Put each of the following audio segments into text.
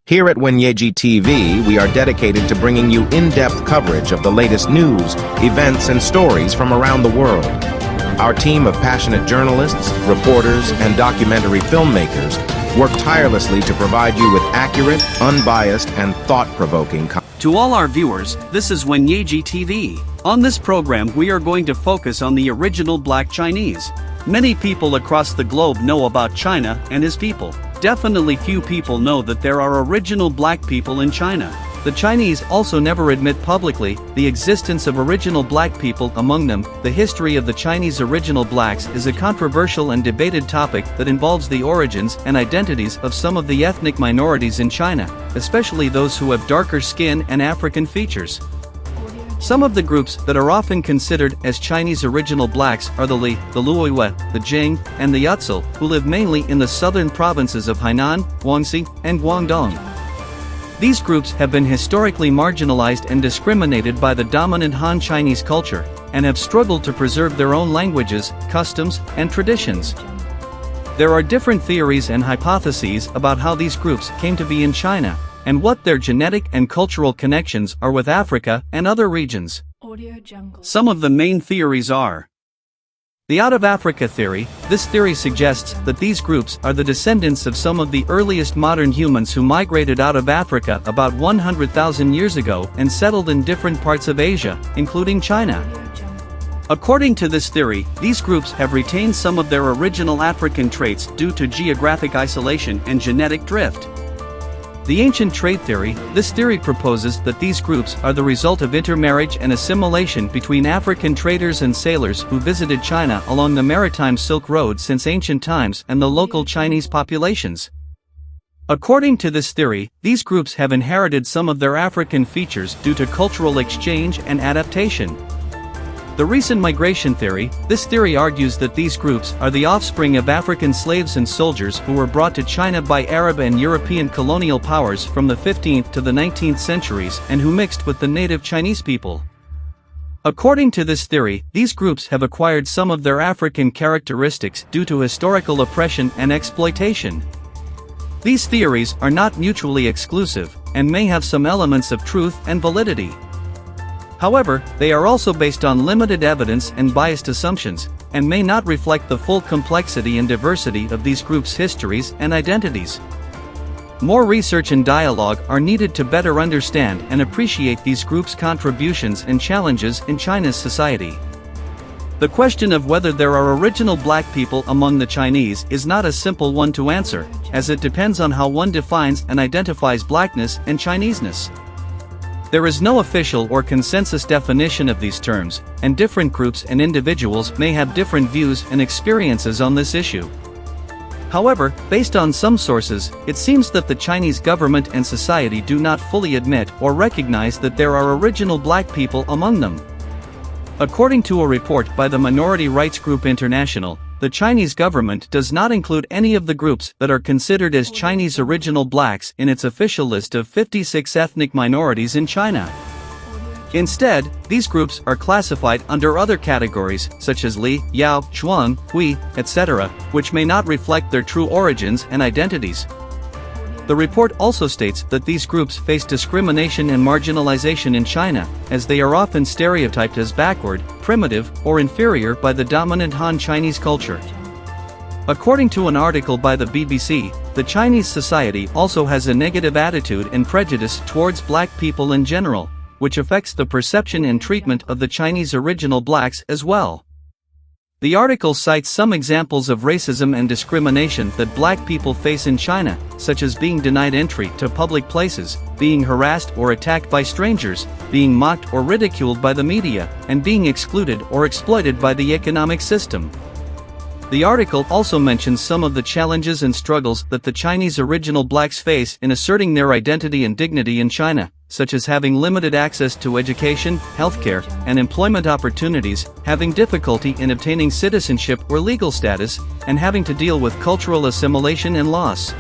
Here at Wenyeji TV, we are dedicated to bringing you in-depth coverage of the latest news, events, and stories from around the world. Our team of passionate journalists, reporters, and documentary filmmakers work tirelessly to provide you with accurate, unbiased, and thought-provoking content. To all our viewers, this is Wenyeji TV. On this program, we are going to focus on the original Black Chinese. Many people across the globe know about China and his people. Definitely few people know that there are original black people in China. The Chinese also never admit publicly the existence of original black people among them. The history of the Chinese original blacks is a controversial and debated topic that involves the origins and identities of some of the ethnic minorities in China, especially those who have darker skin and African features. Some of the groups that are often considered as Chinese original blacks are the Li, the Luoyue, the Jing, and the Yutsil, who live mainly in the southern provinces of Hainan, Guangxi, and Guangdong. These groups have been historically marginalized and discriminated by the dominant Han Chinese culture, and have struggled to preserve their own languages, customs, and traditions. There are different theories and hypotheses about how these groups came to be in China, and what their genetic and cultural connections are with Africa and other regions. Some of the main theories are: the Out of Africa theory. This theory suggests that these groups are the descendants of some of the earliest modern humans who migrated out of Africa about 100,000 years ago and settled in different parts of Asia, including China. According to this theory, these groups have retained some of their original African traits due to geographic isolation and genetic drift. The ancient trade theory. This theory proposes that these groups are the result of intermarriage and assimilation between African traders and sailors who visited China along the maritime Silk Road since ancient times and the local Chinese populations. According to this theory, these groups have inherited some of their African features due to cultural exchange and adaptation. The recent migration theory. This theory argues that these groups are the offspring of African slaves and soldiers who were brought to China by Arab and European colonial powers from the 15th to the 19th centuries and who mixed with the native Chinese people. According to this theory, these groups have acquired some of their African characteristics due to historical oppression and exploitation. These theories are not mutually exclusive, and may have some elements of truth and validity. However, they are also based on limited evidence and biased assumptions, and may not reflect the full complexity and diversity of these groups' histories and identities. More research and dialogue are needed to better understand and appreciate these groups' contributions and challenges in China's society. The question of whether there are original black people among the Chinese is not a simple one to answer, as it depends on how one defines and identifies blackness and Chineseness. There is no official or consensus definition of these terms, and different groups and individuals may have different views and experiences on this issue. However, based on some sources, it seems that the Chinese government and society do not fully admit or recognize that there are original black people among them. According to a report by the minority rights group International, the Chinese government does not include any of the groups that are considered as Chinese original blacks in its official list of 56 ethnic minorities in China. Instead, these groups are classified under other categories such as Li, Yao, Chuang, Hui, etc., which may not reflect their true origins and identities. The report also states that these groups face discrimination and marginalization in China, as they are often stereotyped as backward, primitive, or inferior by the dominant Han Chinese culture. According to an article by the BBC, the Chinese society also has a negative attitude and prejudice towards black people in general, which affects the perception and treatment of the Chinese original blacks as well. The article cites some examples of racism and discrimination that black people face in China, such as being denied entry to public places, being harassed or attacked by strangers, being mocked or ridiculed by the media, and being excluded or exploited by the economic system. The article also mentions some of the challenges and struggles that the Chinese original blacks face in asserting their identity and dignity in China, such as having limited access to education, healthcare, and employment opportunities, having difficulty in obtaining citizenship or legal status, and having to deal with cultural assimilation and loss.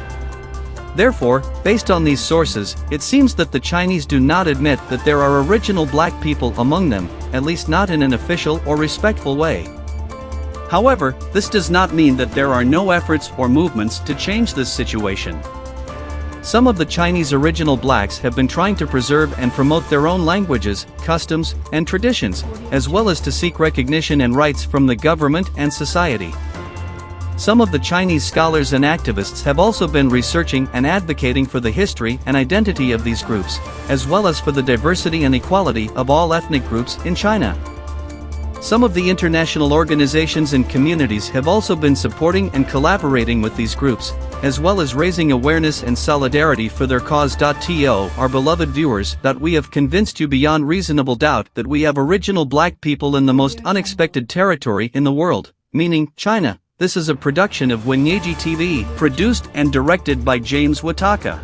Therefore, based on these sources, it seems that the Chinese do not admit that there are original black people among them, at least not in an official or respectful way. However, this does not mean that there are no efforts or movements to change this situation. Some of the Chinese original blacks have been trying to preserve and promote their own languages, customs, and traditions, as well as to seek recognition and rights from the government and society. Some of the Chinese scholars and activists have also been researching and advocating for the history and identity of these groups, as well as for the diversity and equality of all ethnic groups in China. Some of the international organizations and communities have also been supporting and collaborating with these groups, as well as raising awareness and solidarity for their cause. To our beloved viewers, that we have convinced you beyond reasonable doubt that we have original black people in the most unexpected territory in the world, meaning China. This is a production of Wenyeji TV, produced and directed by James Wataka.